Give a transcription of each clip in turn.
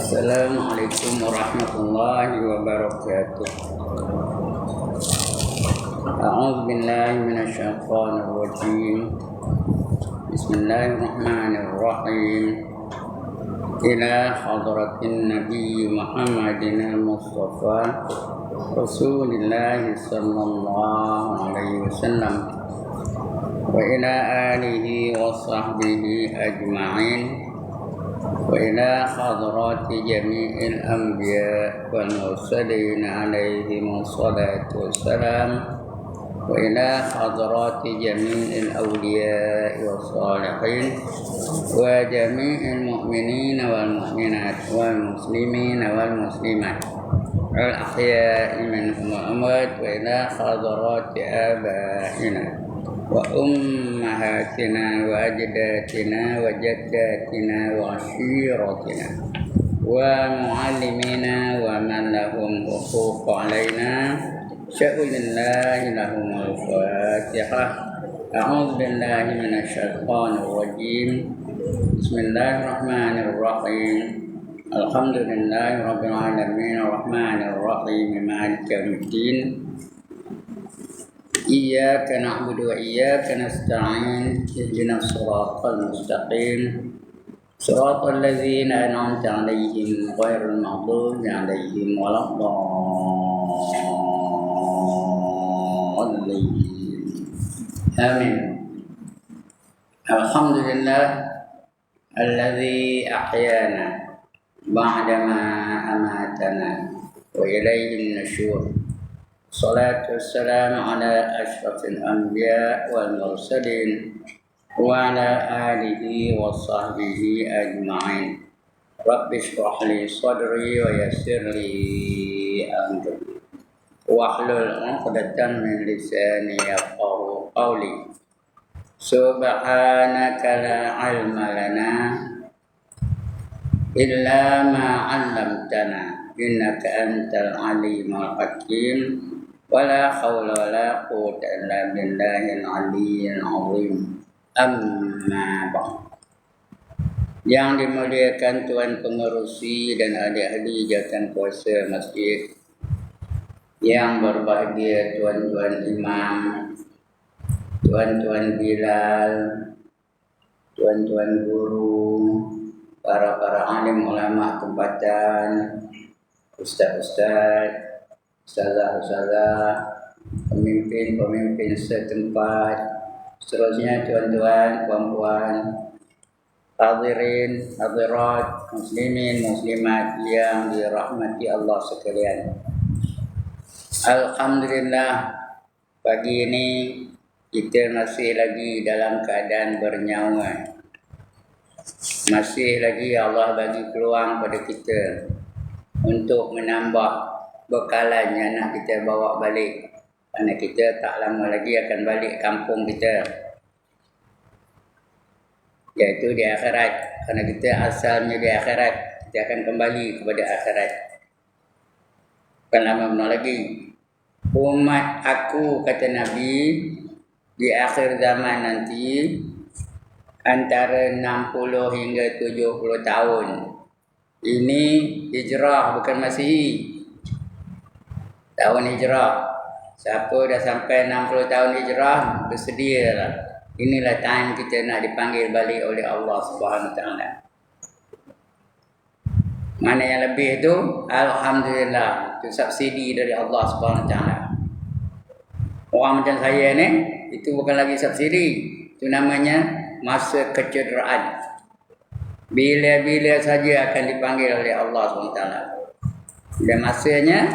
Assalamualaikum warahmatullahi wabarakatuh. A'udzu billahi minasyaitonir rajim. Bismillahirrahmanirrahim. Ila hadratin Nabi Muhammadin al-Mustafa Rasulillah sallallahu alaihi wasallam wa ila alihi wa sahbihi ajma'in wa ila hadrati jami'il anbiya wal mursalin alaihim wassalatu wassalam wa ila hadrati jami'il awliya wassalihin wa jami'il mu'minin wal mu'minat wal muslimin wal muslimat wal ahya'i minhum wal amwat wa ila hadrati abaina wa ummahatina wa ajdatina wa jaddatina wa ashiratina wa muallimina wa man lahum huquq alaina sya'ulillahi lahum al-fatihah. A'udzu billahi minasyaitonir rajim. Bismillahirrahmanirrahim. Alhamdulillahi rabbil alamin arrahmanir rahim maliki yaumiddin. Iyyaka na'budu wa iyyaka nasta'in ihdinas siratal mustaqim siratal ladzina an'amta 'alaihim ghairil maghdubi 'alaihim waladdallin. Amin. Alhamdulillah alladzi ahyana ba'dama amatana wa ilaihin nusyur. Salatu wassalamu ala asyrafil anbiya wal mursalin wa ala alihi wa sahbihi ajma'in. Rabbi shrah li sadri wa yassir li amri wahlul 'uqdatam min lisani yafqahu qawli. Subhanaka la 'ilma lana illa ma 'allamtana innaka antal alimul hakim. Wala haula wala quwwata illa billahil aliyyil azim. Amma ba'd. Yang dimuliakan Tuan Pengerusi dan adik-adik jawatan kuasa masjid, yang berbahagia tuan-tuan imam, tuan-tuan bilal, tuan-tuan guru, para alim ulama tempatan, ustaz-ustaz, ustazah-ustazah, pemimpin-pemimpin setempat, seterusnya tuan-tuan, puan-puan, hadirin, hadirat, muslimin, muslimat yang dirahmati Allah sekalian. Alhamdulillah, pagi ini kita masih lagi dalam keadaan bernyawa. Masih lagi Allah bagi peluang pada kita untuk menambah bekalan yang nak kita bawa balik, kerana kita tak lama lagi akan balik kampung kita, iaitu di akhirat. Kerana kita asalnya di akhirat, kita akan kembali kepada akhirat. Bukan lama benar lagi. Umat aku, kata Nabi, di akhir zaman nanti antara 60 hingga 70 tahun. Ini hijrah, bukan Masihi. Tahun hijrah. Siapa dah sampai 60 tahun hijrah, bersedialah. Inilah time kita nak dipanggil balik oleh Allah Subhanahu Wa Taala. Mana yang lebih itu? Alhamdulillah, itu subsidi dari Allah Subhanahu Wa Taala. Orang macam saya ni, itu bukan lagi subsidi. Itu namanya masa kecederaan. Bila-bila saja akan dipanggil oleh Allah Subhanahu Wa Taala. Dan masanya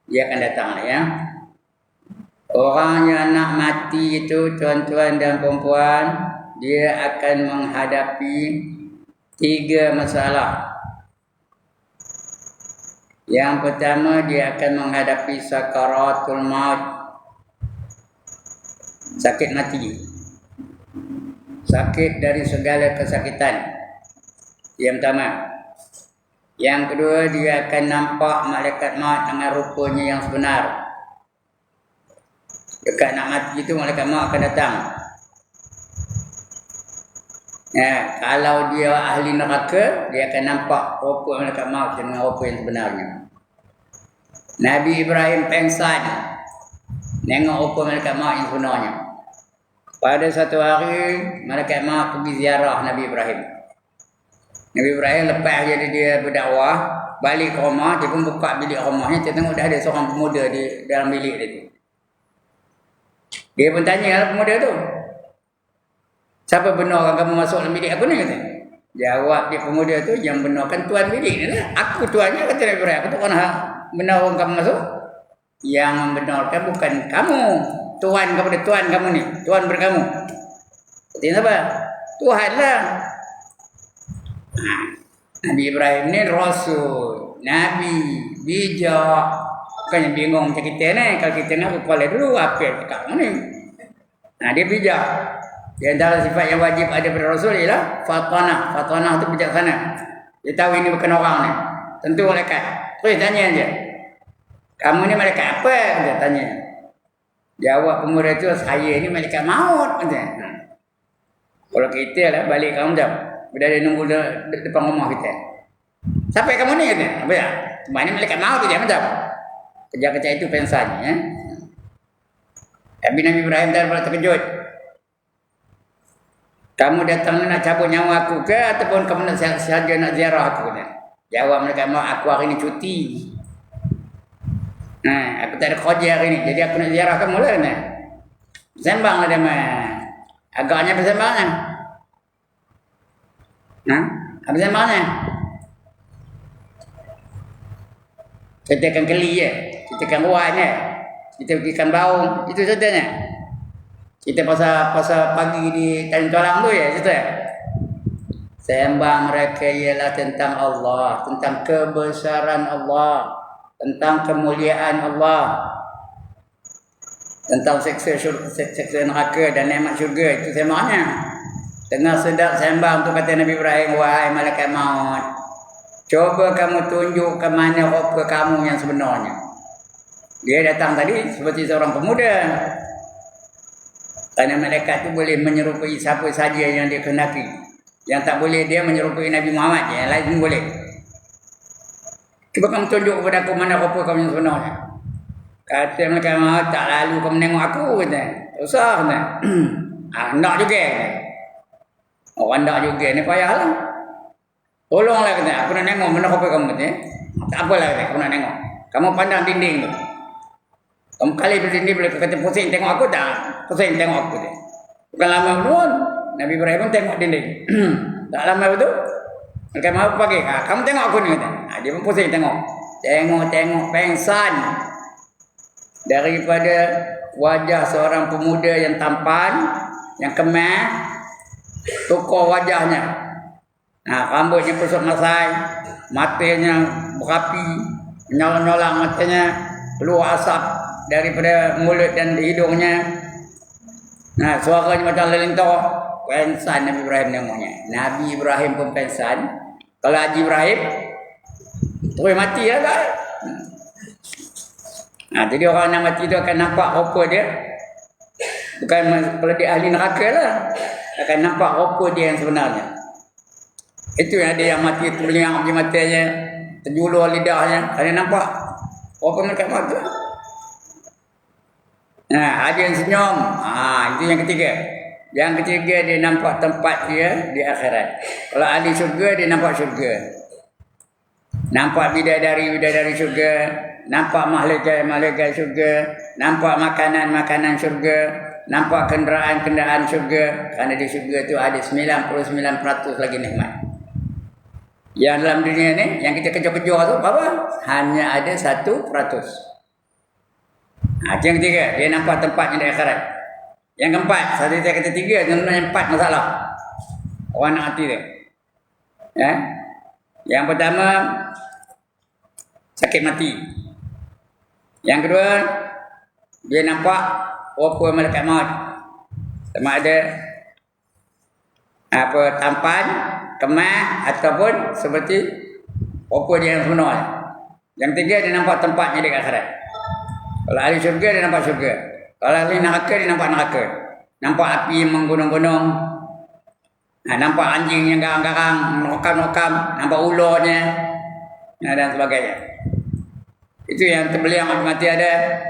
dia akan datang, ya. Orang yang nak mati itu, tuan-tuan dan perempuan, dia akan menghadapi 3 masalah. Yang pertama, dia akan menghadapi sakaratul maut, sakit mati, sakit dari segala kesakitan. Yang pertama. Yang kedua, dia akan nampak malaikat maut dengan rupanya yang sebenar. Dekat nak mati itu, malaikat maut akan datang. Ya, kalau dia ahli neraka, dia akan nampak rupa malaikat maut dengan rupa yang sebenarnya. Nabi Ibrahim pengsan nengok rupa malaikat maut yang sebenarnya. Pada satu hari, malaikat maut pergi ziarah Nabi Ibrahim. Nabi Ibrahim lepas jadi dia berdakwah, balik ke rumah, dia pun buka bilik rumahnya, dia tengok dah ada seorang pemuda di dalam bilik dia tu. Dia pun tanya pemuda tu, siapa benarkan kamu masuk dalam bilik aku ni? Kata. Jawab dia pemuda tu, yang benarkan tuan bilik ni lah. Aku tuannya, kata Nabi Ibrahim. Aku tak pernah benarkan kamu masuk. Yang membenarkan bukan kamu. Tuan kepada tuan kamu ni. Tuan berkamu. Kata apa? Tuhan lah. Nabi Ibrahim ni Rasul. Nabi. Bijak. Bukannya bingung macam kita ni. Kalau kita nak kepala dulu, apa yang cakap ni? Dia bijak. Di antara sifat yang wajib ada pada Rasul ialah fatanah. Fatanah tu bijaksana. Dia tahu ini bukan orang ni. Tentu malaikat. Terus tanya dia. Kamu ni malaikat apa? Dia tanya. Jawab pemuda tu, saya ni malaikat maut. Kalau kita lah balik kamu jam. Bila dia nunggu depan rumah kita. Siapa kamu ni? Apa ya? Cuma ni malaikat maut tu je macam. Kerja-kerja itu pensanya. Tapi Nabi Ibrahim dah terkejut. Kamu datang nak cabut nyawa aku ke ataupun kamu nak sahaja nak ziarah aku ni? Jawab mereka, aku hari ni cuti. Aku tak ada kerja hari ni, jadi aku nak ziarah kamu lah ni. Sembang lah dia mah. Agaknya bersembangnya. Apa sembangnya? Ceritakan keli je, ceritakan ruan je, ceritakan baung, itu ceritanya. Kita pasal pagi di Tanjung Tolang tu ya, cerita. Sembang mereka ialah tentang Allah, tentang kebesaran Allah, tentang kemuliaan Allah, tentang seksa neraka dan nikmat syurga. Itu sembangnya. Tengah sedap sembang tu kata Nabi Ibrahim, wahai malaikat maut, coba kamu tunjuk ke mana rupa kamu yang sebenarnya. Dia datang tadi seperti seorang pemuda. Kerana malaikat tu boleh menyerupai siapa saja yang dia kehendaki. Yang tak boleh dia menyerupai Nabi Muhammad. Yang lain pun boleh. Cuba kamu tunjuk kepada aku mana rupa kamu yang sebenarnya. Kata malaikat maut, tak lalu kamu tengok aku. Kata. Usah. Kata. Nak juga. Orang nak juga ni payahlah. Tolonglah kata. Aku nak tengok mana rupa kamu. Kata. Tak apalah kata. Aku nak tengok. Kamu pandang dinding tu. Kamu kali berdinding boleh kata pusing tengok aku tak? Pusing tengok aku dia. Bukan lama pun. Nabi Ibrahim pun tengok dinding. Tak lama betul. Mereka mahu pagi. Kamu tengok aku ni kata. Dia pun pusing tengok. Tengok pengsan. Daripada wajah seorang pemuda yang tampan, yang kemah, tukar wajahnya. Rambutnya pusut masai, matanya berapi, menyala-nyala matanya, keluar asap daripada mulut dan hidungnya. Suaranya macam lelintor. Pensan Nabi Ibrahim namanya. Nabi Ibrahim pun pensan. Kalau Haji Ibrahim terus mati lah kan. Jadi orang yang mati tu akan nampak rupa dia. Bukan kalau dia ahli neraka lah. Akan nampak rupa dia yang sebenarnya. Itu yang ada yang mati terliang di matanya, terjulur lidahnya. Kalian nampak rupa mereka mati. Ada yang senyum. Itu yang ketiga. Yang ketiga dia nampak tempat dia di akhirat. Kalau ahli syurga dia nampak syurga. Nampak bidadari syurga, nampak malaikat syurga, nampak makanan syurga, nampak kenderaan syurga. Kerana di syurga tu ada 99% lagi nikmat. Yang dalam dunia ni yang kita kejar-kejar tu apa? Hanya ada 1%. Yang ketiga, dia nampak tempatnya di akhirat. Yang keempat, saya kata tiga, yang empat masalah. Orang nak hati dia. Yang pertama, sakit mati. Yang kedua, dia nampak rupa malaikat maut. Sama ada tampan, kemah ataupun seperti rupa dia yang sebenar. Yang ketiga, dia nampak tempatnya di akhirat. Kalau ahli syurga dia nampak syurga. Kalau ahli neraka dia nampak neraka. Nampak api yang menggunung-gunung. Nampak anjing yang garang-garang, nokam-nokam, nampak ularnya, dan sebagainya. Itu yang terbeliang mati ada,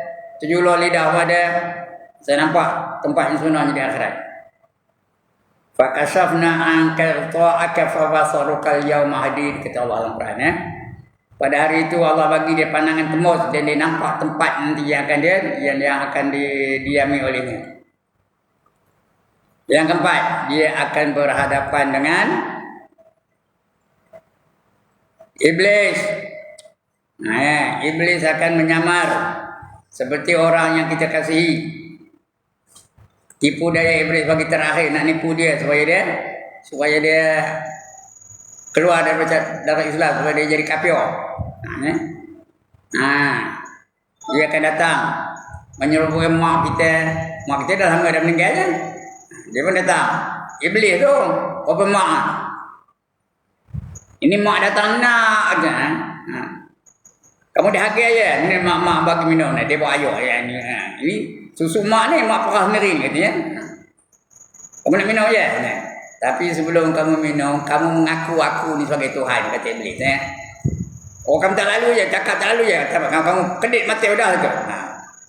terjulur lidah ada. Saya nampak tempat yang sebenarnya di akhirat. Fakashafna anka ta'aka fabasaruka al-yawma hadid, kata Allah dalam Quran. Pada hari itu Allah bagi dia pandangan tembus dan dia nampak tempat nanti yang akan didiami olehnya. Yang keempat, dia akan berhadapan dengan iblis. Iblis akan menyamar seperti orang yang kita kasihi. Tipu daya iblis bagi terakhir, nak nipu dia supaya dia keluar dari Islam, supaya dia jadi kafir. Dia akan datang menyerupai mak kita dah lama dah meninggal kan. Dia pun datang. Iblis tu, apa mak? Ini mak datang nak aja. Kamu dah hargai aja. Ini mak bagi minum. Dia bawa ayuh ya ni. Ini susu mak ni mak perah sendiri katanya. Kamu nak minum aja. Tapi sebelum kamu minum, kamu mengaku aku ni sebagai Tuhan, kata Iblis. Oh, kamu tak lalu je, cakap tak lalu je. Kamu kedit mati dah tu.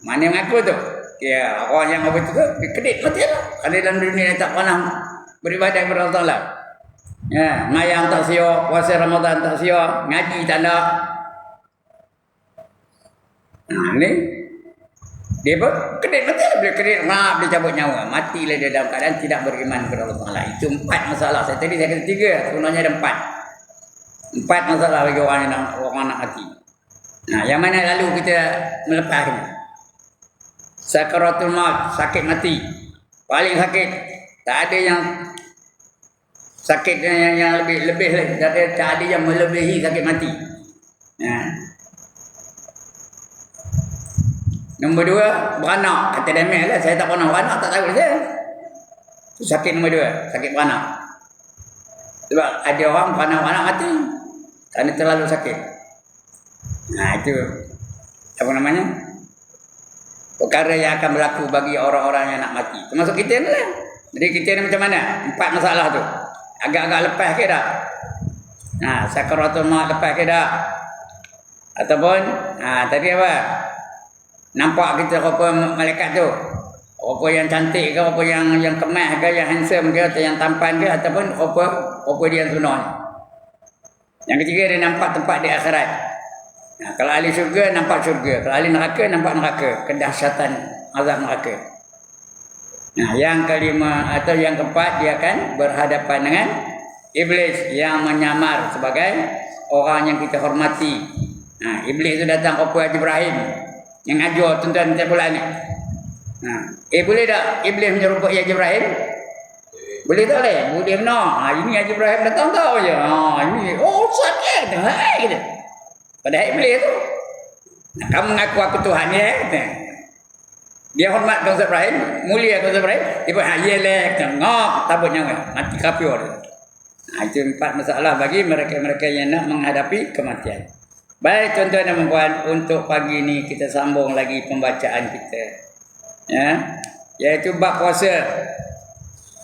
Mana yang mengaku tu? Ya, orang yang apa tu kedit mati lah. Kalau dalam dunia tak pernah beribadah kepada Allah Taala. Ya, mayang tak siap, puasa Ramadan tak siap, ngaji tak nak. Ni dia pun kedit mati lah. Bila kedit rap, dia cabut nyawa. Matilah dia dalam keadaan tidak beriman kepada Allah Taala. Itu 4 masalah. Saya kata 3, sebenarnya ada 4. 4 masalah bagi orang nak mati. Yang mana lalu kita melepaskan? Sakaratul maut, sakit mati. Paling sakit. Tak ada yang sakit yang lebih lagi. Tak ada yang melebihi sakit mati. Nombor 2, beranak. Kata Damian lah, saya tak pernah beranak, tak tahu saya. Sakit nombor 2, sakit beranak. Sebab ada orang beranak mati kerana terlalu sakit. Itu apa namanya? Perkara yang akan berlaku bagi orang-orang yang nak mati. Termasuk kita ni lah. Jadi kita ni macam mana? 4 masalah tu. Agak-agak lepas ke dah? Sakaratul maut lepas ke dah? Ataupun tadi apa? Nampak kita apa malaikat tu? Apa yang cantik ke, apa yang kemas ke, yang handsome ke, atau yang tampan ke, ataupun apa dia yang sebenarnya. Yang ketiga, dia nampak tempat di akhirat. Kalau ahli syurga, nampak syurga. Kalau ahli neraka, nampak neraka. Kedahsyatan azab neraka. Yang kelima atau yang keempat, dia akan berhadapan dengan iblis yang menyamar sebagai orang yang kita hormati. Iblis itu datang ke Haji Ibrahim yang ajar tuan-tuan setiap bulan ni. Boleh tak iblis menyerupai Haji Ibrahim? Boleh tak boleh? Boleh benar. Ini Haji Ibrahim datang tahu je. Ini sakit. Gitu. Padahal iblis tu, kamu mengaku aku Tuhan ya. Dia hormat Ustaz Ibrahim, mulia Ustaz Ibrahim. Dia pun yelah, ngok, tabut nyawa, mati kafir. Itu 4 masalah bagi mereka-mereka yang nak menghadapi kematian. Baik tuan-tuan dan puan, untuk pagi ni kita sambung lagi pembacaan kita. Iaitu bab puasa.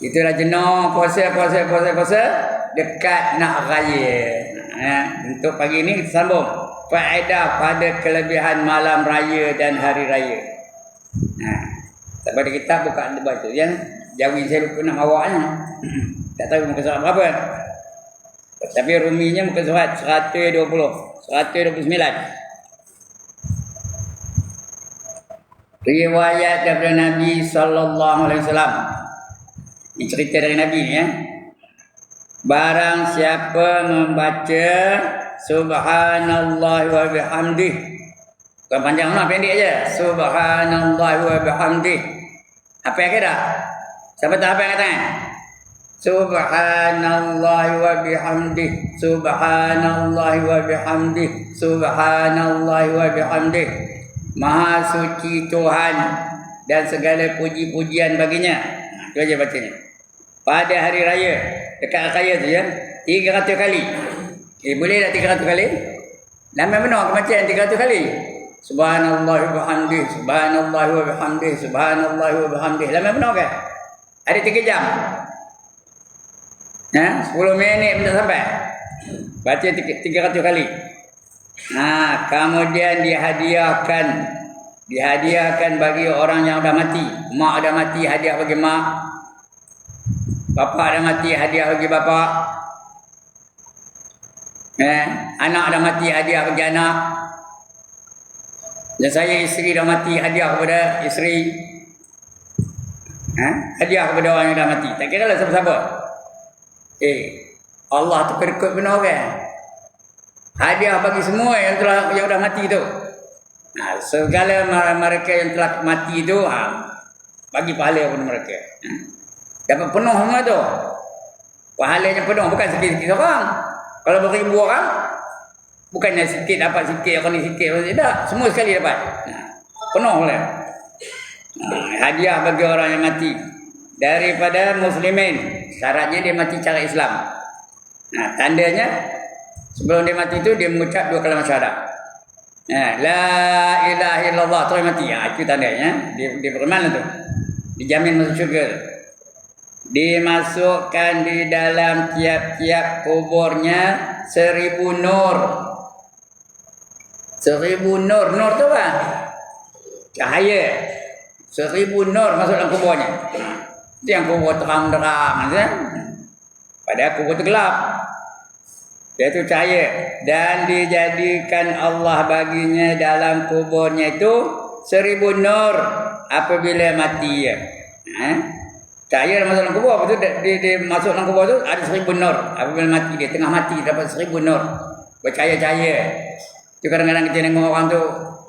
Itulah jenuh puasa dekat nak raya. Untuk pagi ni kita sambung faedah pada kelebihan malam raya dan hari raya. Pada kitab buka debat tu yang Jawi saya lupa nak bawanya. Tak tahu muka surat berapa. Tapi ruminya muka surat 129. Riwayat daripada Nabi sallallahu alaihi wasallam. Ini cerita dari Nabi ni ya. Barang siapa membaca Subhanallah wa bihamdih. Bukan panjang lah, pendek aja. Subhanallah wa bihamdih. Apa yang kira? Siapa tahu apa yang kata? Subhanallah wa bihamdih. Subhanallah wa bihamdih. Subhanallah wa bihamdih. Maha suci Tuhan dan segala puji-pujian baginya. Itu aja bacanya. Pada hari raya, dekat raya tu ya, 300 kali. Boleh tak 300 kali? Lama benar kematian 300 kali. Subhanallah wa bihamdih, subhanallah wa bihamdih, subhanallah wa bihamdih. Lama benar ke? Ada 3 jam. 10 minit pun tak sampai. Baca 300 kali. Kemudian dihadiahkan bagi orang yang dah mati. Mak dah mati, hadiah bagi mak. Bapa dah mati, hadiah bagi bapa. Anak dah mati, hadiah bagi anak. Dan saya isteri dah mati, hadiah kepada isteri. Hadiah kepada orang yang dah mati. Tak kira lah siapa-siapa. Allah tu perikut benar orang. Hadiah bagi semua yang dah mati tu. Segala mereka yang telah mati tu, bagi pahala kepada mereka. Dapat penuh semua tu. Pahalanya penuh, bukan sikit-sikit orang. Kalau beribu orang, bukannya sikit dapat sikit, orang ni sikit, orang ni tak. Semua sekali dapat. Penuh boleh. Hadiah bagi orang yang mati. Daripada muslimin. Syaratnya dia mati cara Islam. Tandanya, sebelum dia mati tu, dia mengucap 2 kalimat syahadat. La ilaha illallah, terus mati. Itu tandanya. Dia beriman tu. Dijamin masuk syurga. Dimasukkan di dalam tiap-tiap kuburnya 1000 nur. 1000 nur. Nur tu apa? Cahaya. 1000 nur masuk dalam kuburnya. Itu yang kubur terang-terang. Padahal kubur tu gelap. Dia tu cahaya. Dan dijadikan Allah baginya dalam kuburnya itu 1000 nur apabila mati. Cahaya masuk dalam kubur. Lepas tu dia masuk dalam kubur tu ada 1000 nur. Apabila mati dia, tengah mati dapat 1000 nur. Bercahaya-cahaya. Itu kadang-kadang kita tengok orang tu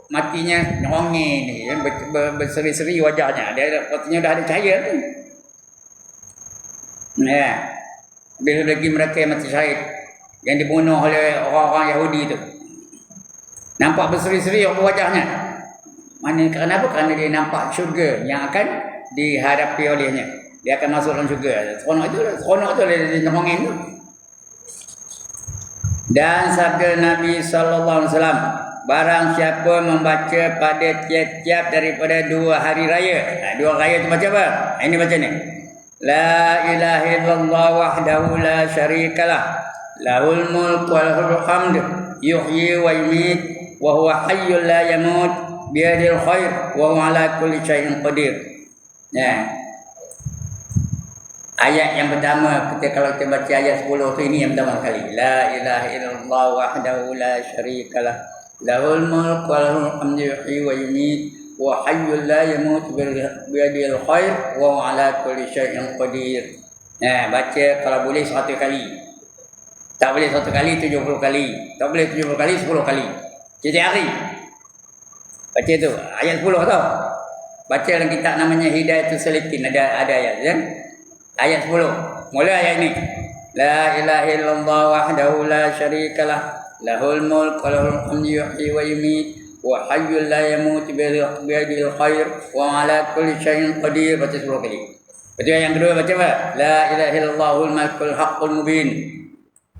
matinya nyongi ni, berseri-seri wajahnya. Dia waktunya dah ada cahaya tu. Bila lagi mereka yang mati syahid, yang dibunuh oleh orang-orang Yahudi tu, nampak berseri-seri wajahnya. Kenapa? Kerana dia nampak syurga yang akan dihadapi olehnya. Dia akan masuk dalam syurga. Seronok tu dia nyongin tu. Dan sabda Nabi SAW, barang siapa membaca pada tiap-tiap daripada 2 hari raya. 2 raya tu baca apa? Ini baca ni. La ilaha illallah wahdahu la syarikalah. Lahul mulk wa lahul hamd. Yuhyi wa yumiit. Wa huwa hayyul la yamut. Biyadil khair. Wa huwa ala kulli syai'in qadir. Ayat yang pertama, kalau kita baca ayat 10 tu, ini yang pertama kali. La ilaha illallah wahdahu la syarikalah. Lahul mulk wa lahul hamdu yuhyi wa yumiit wa hayyul la yamut biyadil khair wa huwa ala kulli syai'in qadir. Baca kalau boleh 100 kali. Tak boleh 1 kali 70 kali. Tak boleh 70 kali 10 kali. Setiap hari. Baca tu ayat 10 tau. Baca dalam kitab namanya Hidayatus Salikin, ada ayat ya. Ayat 10. Mula ayat ni. La ilaha illallah wahdahu la syarikalah. Lahul mulk wa lahul hamdu yuhyi wa yumiit wa hayyul la yamut biyadil khair wa ala kulli syai'in qadir. Baca 10 kali. Betul. Yang kedua baca apa? La ilaha illallahul malikul haqqul mubin.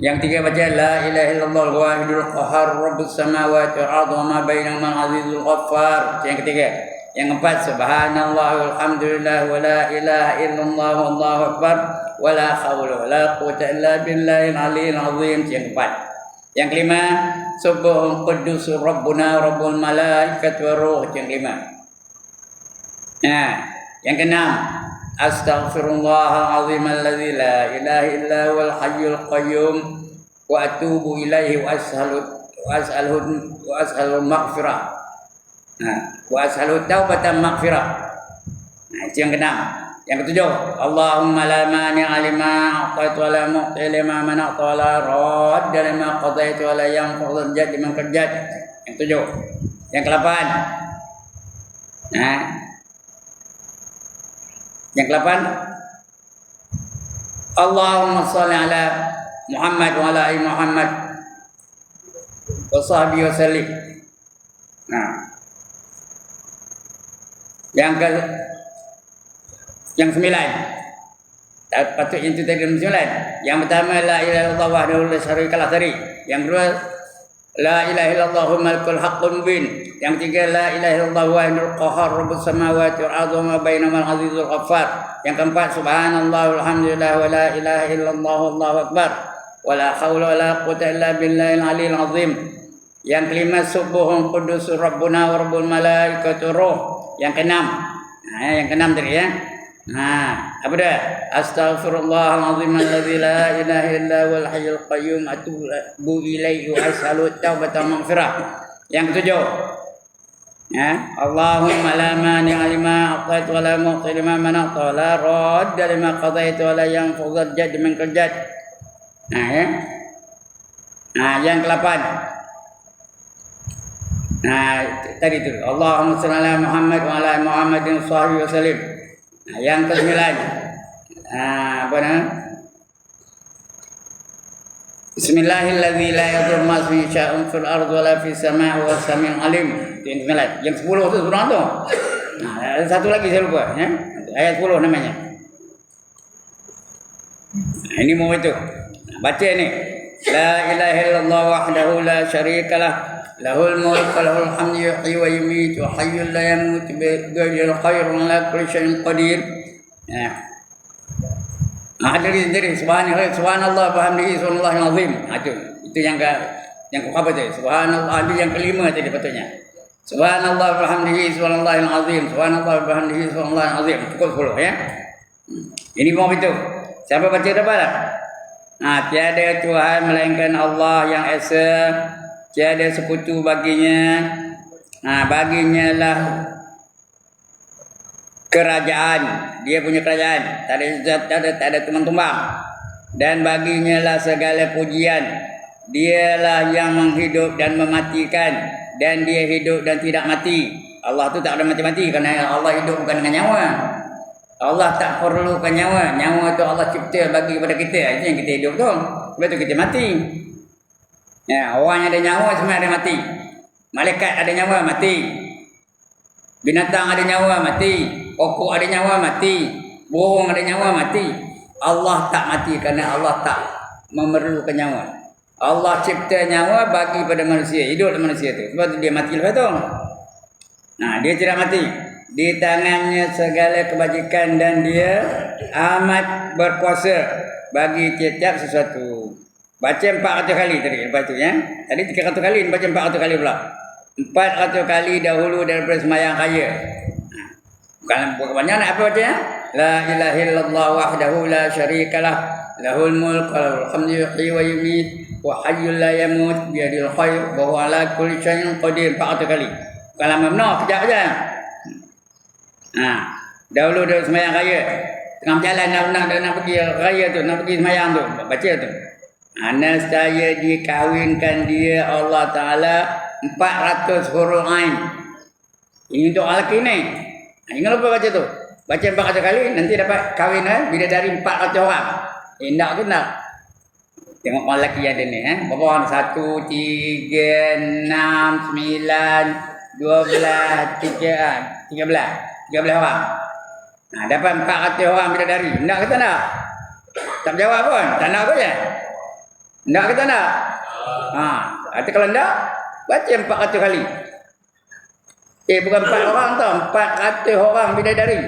Yang tiga baca la ilaha illallahul wahidul qahhar rabbus samawati wal ardi wa ma bainahuma al-azizul ghaffar. Yang ketiga. Yang keempat, subhanallah walhamdulillah wa la ilaha illallah wallahu akbar wa la hawla wa la quwwata illa billahil aliyyil azim. Yang keempat. Yang kelima, subuhun quddusur rabbuna rabbul malaikati war ruh. Yang kelima. Yang keenam, astaghfirullahal azim alladzi la ilaha illa huwal hayyul qayyum wa atubu ilaihi wa as'aluhu maghfirah. Wa as'aluhu taubatan maghfirah. Itu yang keenam. Yang ketujuh, Allahumma la mani'a lima a'taitu wa la mu'ti lima mana'ta wa la radda lima qadaitu wa la yanfa'u dzal liman qadait. Yang ketujuh. Yang ke-8. Yang ke-8, Allahumma shalli ala Muhammad wa ala ali Muhammad wa sahbihi wa sallim. Yang 9. Patut yang itu tadi 9. Yang pertama la ilaha illallah wahdahu la syarikalah tadi. Yang kedua La ilaha illallahul malikul haqqul mubin. Yang tiga, la ilaha illallah wahidul qahhar rabbus samawati wal ardi wa ma bainahuma al-azizul ghaffar. Yang keempat, subhanallah walhamdulillah wa la ilaha illallah wallahu akbar. Wa la haula wa la quwwata illa billahil aliyil azim. Yang kelima, subuhun qudusur rabbuna wa rabbul malaikatur ruh. Yang keenam. Yang keenam tadi ya. Apa dah? Astaghfirullahalazim alladzi la ilaha illa huwal hayyul qayyum atubu ilaihi wa as'alu taubatan maghfirah. Yang ketujuh. Allahumma la mani'a lima a'tait wa la mu'ti lima mana'ta wa la radda lima qadait wa la yanfudhu al-jadd minkal jadd. Yang ke-8. Tadi tu. Allahumma shalli ala Muhammad wa ala Muhammadin shallallahu alaihi wasallam. Yang ke-9. Apa nama? Bismillahilladzi la yadurru ma ismihi syai'un fil ardi wa la fis samaa'i wa huwas samiul alim. Yang ke-9. Yang 10 tu surah tu. Ada satu lagi saya lupa ya. Ayat 10 namanya. Ini mau itu. Baca ni. La ilaha illallah wahdahu la syarikalah. Lahul mulku wa lahul hamdu yuhyi wa yumiitu wa hayyul la yamut biyadihil khairu wa ala kulli syai'in qadir. Dari subhanallah bihamdihi subhanallahil azim. Itu yang apa tu? Subhanallah itu yang kelima tadi patutnya. Subhanallah bihamdihi subhanallahil azim. Subhanallah bihamdihi subhanallahil azim. Cukup 10 ya. Ini mau itu. Siapa baca dapat? Tiada Tuhan melainkan Allah yang esa. Tiada sekutu baginya. Baginya lah kerajaan. Dia punya kerajaan. Tak ada teman tumbang. Dan baginya lah segala pujian. Dialah yang menghidup dan mematikan. Dan dia hidup dan tidak mati. Allah tu tak ada mati-mati. Kerana Allah hidup bukan dengan nyawa. Allah tak perlukan nyawa. Nyawa tu Allah cipta bagi kepada kita. Itu yang kita hidup tu. Sebab tu kita mati. Orang yang ada nyawa semua ada mati. Malaikat ada nyawa mati. Binatang ada nyawa mati. Pokok ada nyawa mati. Burung ada nyawa mati. Allah tak mati kerana Allah tak memerlukan nyawa. Allah cipta nyawa bagi pada manusia. Hidup manusia tu. Sebab tu dia mati lepas tu. Dia tidak mati. Di tangannya segala kebajikan dan dia amat berkuasa bagi setiap sesuatu. Baca 400 kali tadi lepas tu ya. Tadi 300 kali, baca 400 kali pula. 400 kali dahulu daripada sembahyang raya. Bukan kebanyakan apa baca ya? La ilaha illallah wahdahu la syarikalah. Lahul mulku wa lahul hamdu yuhyi wa yumiit wa hayyul la yamut biyadihil khair wa huwa ala kulli syai'in qadir. 400 kali. Bukan lama benar, kejap aja. Dahulu dari sembahyang raya. Tengah berjalan nak pergi raya tu, nak pergi sembahyang tu. Baca tu. Saya dikawinkan dia Allah Ta'ala 400 huruf ain. Ini untuk lelaki ni. Jangan lupa baca tu. Baca 400 kali nanti dapat kahwin bidadari 400 orang. Tak ke tak? Tengok orang lelaki ada ni berapa orang? 1, 3, 6, 9, 12, 13 orang. Dapat 400 orang bidadari. Tak ke tak? Tak jawab pun. Tak nak apa je? Tak ke tak nak? Kalau tak, baca 400 kali. Bukan 4 orang tau. 400 orang bidadari.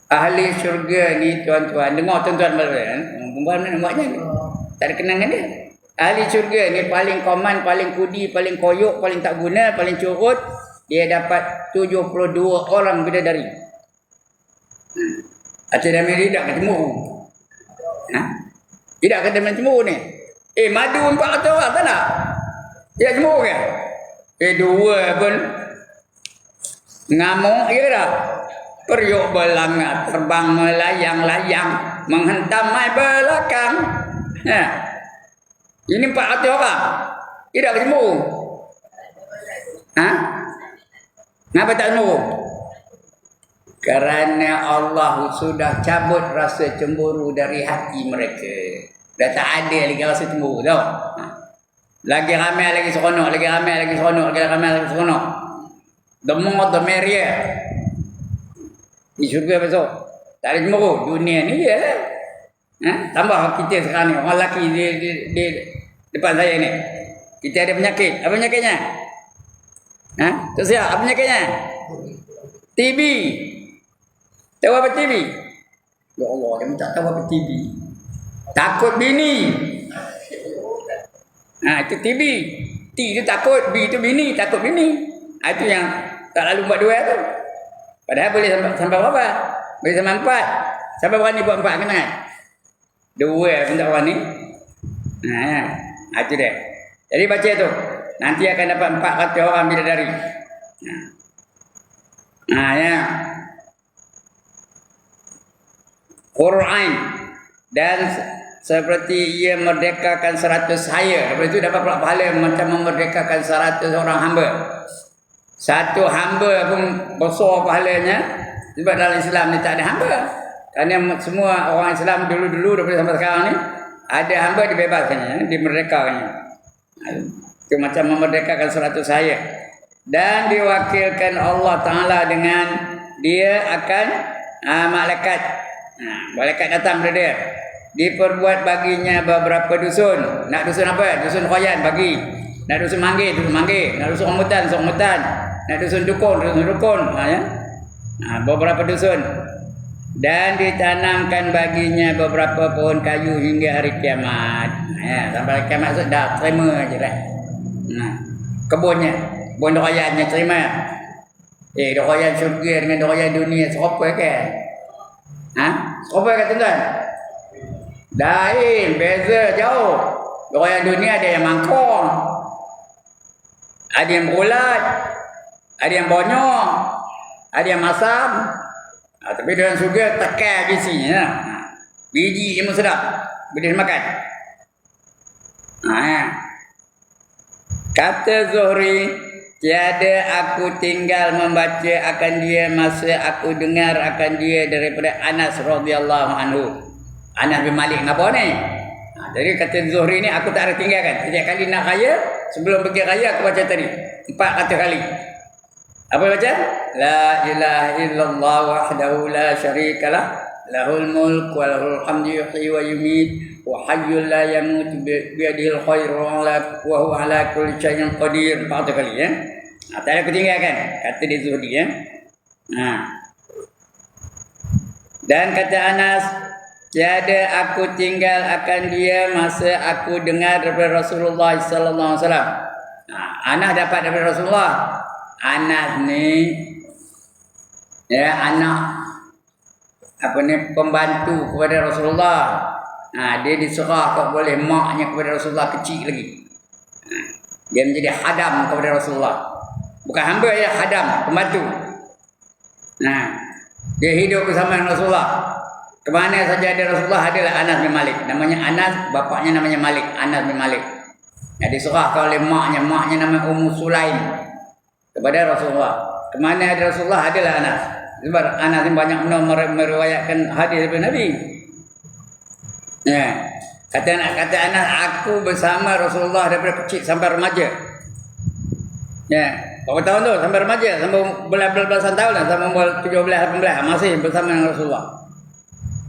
Ahli syurga ni tuan-tuan. Dengar tuan-tuan perempuan mana buatnya ni? Tak ada kenangan dia. Ahli syurga ni paling koman, paling kudi, paling koyok, paling tak guna, paling curut. Dia dapat 72 orang bidadari. Aceh dan Miri tak ketemu. Tidak kata main cemburu ni. Madu 400 orang tak nak? Tidak cemburu ke? Dua pun ngamuk je dah. Periuk berlangat, terbang melayang-layang, menghentam mai belakang. Ini 400 orang. Tidak cemburu. Kenapa tak cemburu? Kerana Allah sudah cabut rasa cemburu dari hati mereka. Dah tak ada lagi rasa cemburu tau. Lagi ramai lagi seronok, lagi ramai lagi seronok, lagi ramai lagi seronok. The more the merrier. Di syurga besok. Tak ada cemburu. Dunia ni je lah. Tambah kita sekarang ni. Orang lelaki dia depan saya ni. Kita ada penyakit. Apa penyakitnya? Tu siap, apa penyakitnya? TB. Tahu apa TB? Ya Allah, dia tak tahu apa TB. Takut bini. Itu TB. T itu takut, B itu bini, takut bini. Itu yang tak lalu buat 2 tu. Padahal boleh sampai berapa? Boleh sampai 4. Siapa berani buat 4 kena? 2 pun tak berani. Itu dia. Jadi baca tu. Nanti akan dapat 400 orang bidadari. Ya. Quran. Dan seperti ia merdekakan 100 saya. Lepas itu dapat pula pahala macam memerdekakan 100 orang hamba. Satu hamba pun besar pahalanya. Sebab dalam Islam ni tak ada hamba. Kerana semua orang Islam dulu-dulu daripada sampai sekarang ni, ada hamba dibebaskannya, dimerdekakannya. Itu macam memerdekakan 100 saya. Dan diwakilkan Allah Ta'ala dengan dia akan malaikat. Malaikat datang kepada dia. Diperbuat baginya beberapa dusun. Nak dusun apa? Dusun khoyan bagi. Nak dusun manggil, dusun manggil. Nak dusun omutan, dusun omutan. Nak dusun dukun, dusun dukun. Beberapa dusun. Dan ditanamkan baginya beberapa pohon kayu hingga hari kiamat. Sampai hari kiamat tu dah terima je dah. Kebunnya, kebun doayannya terima. Doayan syurga dengan doayan dunia serupa ke? Serupa ke tuan-tuan? Lain, beza jauh. Doayan dunia ada yang mangkong, ada yang berulat, ada yang bonyok, ada yang masam. Tapi dalam surga tekan bisinya. Biji semua sedap. Boleh makan. Kata Zuhri, tiada aku tinggal membaca akan dia masa aku dengar akan dia daripada Anas radhiyallahu anhu. Anas bin Malik apa ni? Jadi kata Zuhri ni aku tak ada tinggalkan. Setiap kali nak raya, sebelum pergi raya aku baca tadi 400 kali. Apa baca? La ilaha illallah wahdahu la syarikalah, lahul mulk wa lahul hamdu yuhyi wa yumiit wa hayyul la yamut bi yadihil khair wa huwa ala kulli syai'in qadir. 400 kali ya. Tak ada ketinggalkan kata dia Zuhri ya. Dan kata Anas, tiada aku tinggal akan dia masa aku dengar daripada Rasulullah sallallahu alaihi wasallam. Anas dapat daripada Rasulullah. Anas ni anak pembantu kepada Rasulullah. Dia diserah kok boleh maknya kepada Rasulullah kecil lagi. Dia menjadi khadam kepada Rasulullah. Bukan hamba ya, khadam, pembantu. Dia hidup bersama dengan Rasulullah. Kemana saja ada Rasulullah adalah Anas bin Malik. Namanya Anas, bapaknya namanya Malik, Anas bin Malik. Diserah oleh maknya nama Ummu Sulaim kepada Rasulullah. Kemana ada Rasulullah adalah Anas. Sebab Anas ni banyak meriwayatkan hadis daripada Nabi. Kata Anas, aku bersama Rasulullah daripada kecil sampai remaja. Berapa tahun tu? Sampai remaja, sampai belasan tahun lah, sampai umur 17-18 masih bersama dengan Rasulullah.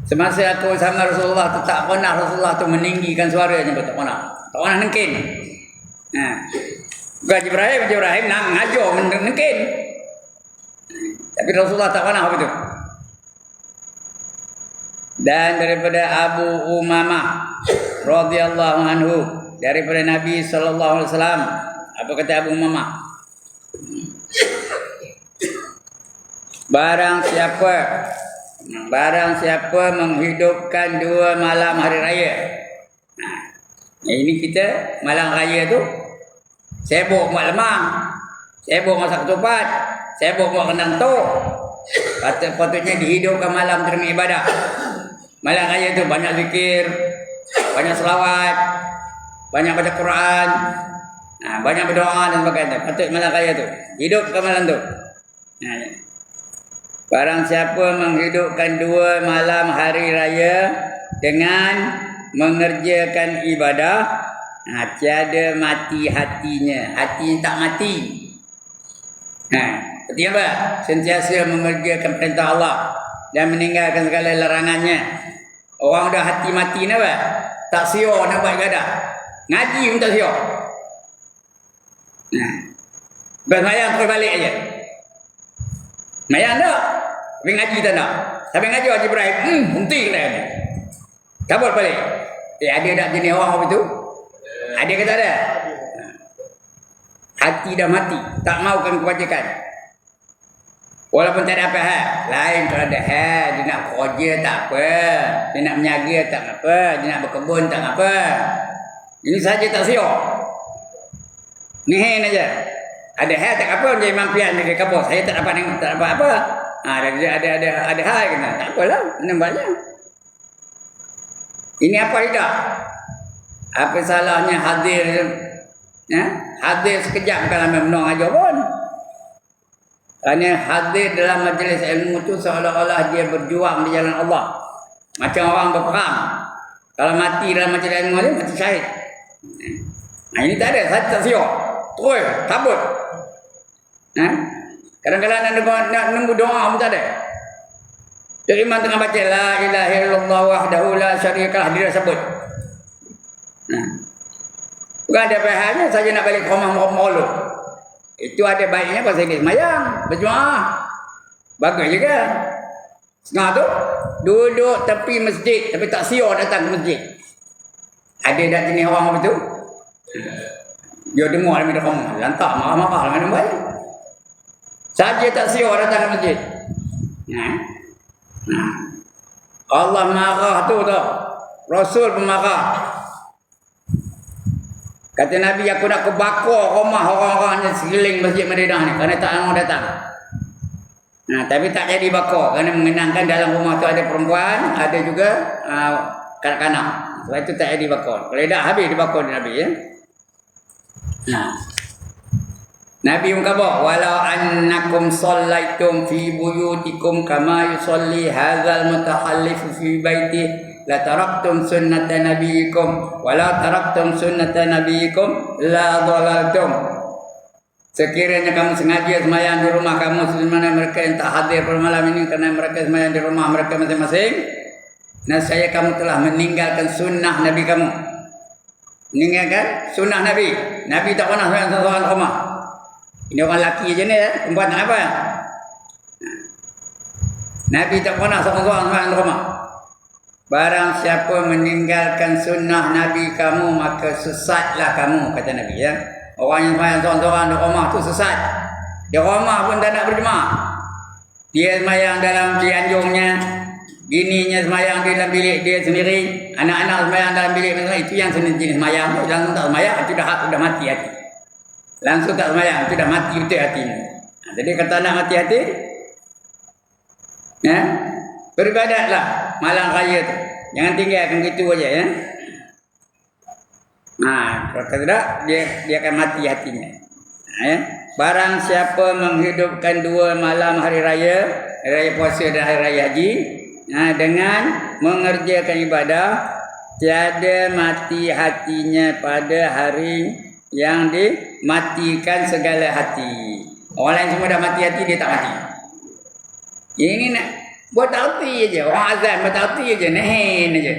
Semasa aku bersama Rasulullah tu tak pernah Rasulullah tu meninggikan suaranya, tak pernah. Tak pernah nengkin. Bukan Jibrahim nak ngajar mungkin. Tapi Rasulullah tak pernah begitu. Dan daripada Abu Umamah radhiyallahu anhu, daripada Nabi sallallahu alaihi wasallam, apa kata Abu Umamah? Barang siapa menghidupkan 2 malam hari raya. Ini kita malam raya tu sibuk buat lemang, sibuk masak ketupat, sibuk buat rendang tok. Patutnya dihidupkan malam tu dengan ibadah. Malam raya tu banyak zikir, banyak selawat, banyak baca Quran, banyak berdoa dan sebagainya. Patut malam raya tu hidupkan malam tu. Barang siapa menghidupkan 2 malam hari raya dengan mengerjakan ibadah, tiada mati hatinya. Hati tak mati. Seperti apa? Sentiasa mengerjakan perintah Allah dan meninggalkan segala larangannya. Orang dah hati mati ni apa? Tak siur nak buat ibadah. Ngaji pun tak siap. Nah. Bermayang terus balik aja. Mayang tak? Tapi ngaji tak nak. Sampai ngaji Haji Ibrahim. Henti kena ni. Kabur balik. Ada tak jenis orang apa itu? Ada ke tak ada? Hati dah mati. Tak maukan kebajikan. Walaupun tak ada apa hal. Lain kalau ada hal. Dia nak kerja tak apa. Dia nak menjaga tak apa. Dia nak berkebun tak apa. Ini saja tak siap. Nihin aja. Ada hal tak apa. Dia mampian dia kabur. Saya tak dapat tengok. Tak dapat apa. Ada hal kena. Tak apalah. Nampaknya. Ini apa tidak? Apa salahnya hadir? Ya? Hadir sekejap kalau menang aja pun. Kerana hadir dalam majlis ilmu itu seolah-olah dia berjuang di jalan Allah. Macam orang berperang. Kalau mati dalam majlis ilmu itu, mati syahid. Nah ini tak ada. Saya tak siap. Terus, kabut. Kadang-kadang nak nunggu doa pun tak ada. Jadi imam tengah baca la ilaha illallah wahdahu la syarikalah, dia dah sebut. Bukan ada bahannya saja nak balik ke rumah maulud. Itu ada baiknya pasal ini semayang, berjemaah. Bagus juga. Setengah tu duduk tepi masjid tapi tak siap datang ke masjid. Ada tak jenis orang apa tu? Dia dengar dalam hidup orang lantak marah-marah dengan orang baik. Saja tak siap datang ke masjid. Allah marah tu tau. Rasul pun marah. Kata Nabi, aku nak kebakar rumah orang-orang yang sekeliling Masjid Madinah ni kerana tak mau datang. Tapi tak jadi bakar kerana mengenangkan dalam rumah tu ada perempuan, ada juga kanak-kanak. Sebab itu tak jadi bakar. Kalau dah habis dibakar Nabi ya. Nabi mengkhabar, walau annakum sallaitum fi buyutikum kama yusalli hadzal mutahallifu fi baitihi la taraktum sunnata nabiyikum wa la taraktum sunnata nabiyikum la dhalaltum. Sekiranya kamu sengaja semayang di rumah kamu sebagaimana mereka yang tak hadir pada malam ini kerana mereka semayang di rumah mereka masing-masing, nescaya kamu telah meninggalkan sunnah Nabi kamu. Meninggalkan sunnah Nabi. Nabi tak pernah semayang seorang rumah. Ini orang lelaki je ni ya, perempuan tak apa. Nabi tak pernah seorang semayang rumah. Barang siapa meninggalkan sunnah Nabi kamu, maka sesatlah kamu, kata Nabi ya. Orang yang semayang seorang-seorang di rumah tu sesat. Di rumah pun tak nak berjemaah. Dia semayang dalam cianjungnya, bininya semayang di dalam bilik dia sendiri, anak-anak semayang dalam bilik mereka. Itu yang jenis semayang. Langsung tak semayang, itu dah mati hati. Langsung tak semayang, itu dah mati betul hatinya. Jadi kata nak mati hati, ya, beribadatlah malam raya tu. Jangan tinggalkan gitu aja ya. Kalau tidak dia akan mati hatinya. Ya. Barang siapa menghidupkan dua malam hari raya puasa dan hari raya haji, dengan mengerjakan ibadah, tiada mati hatinya pada hari yang dimatikan segala hati. Orang lain semua dah mati hati, dia tak mati. Ini nak buat arti aja, orang azan buat arti aja, nehin aja.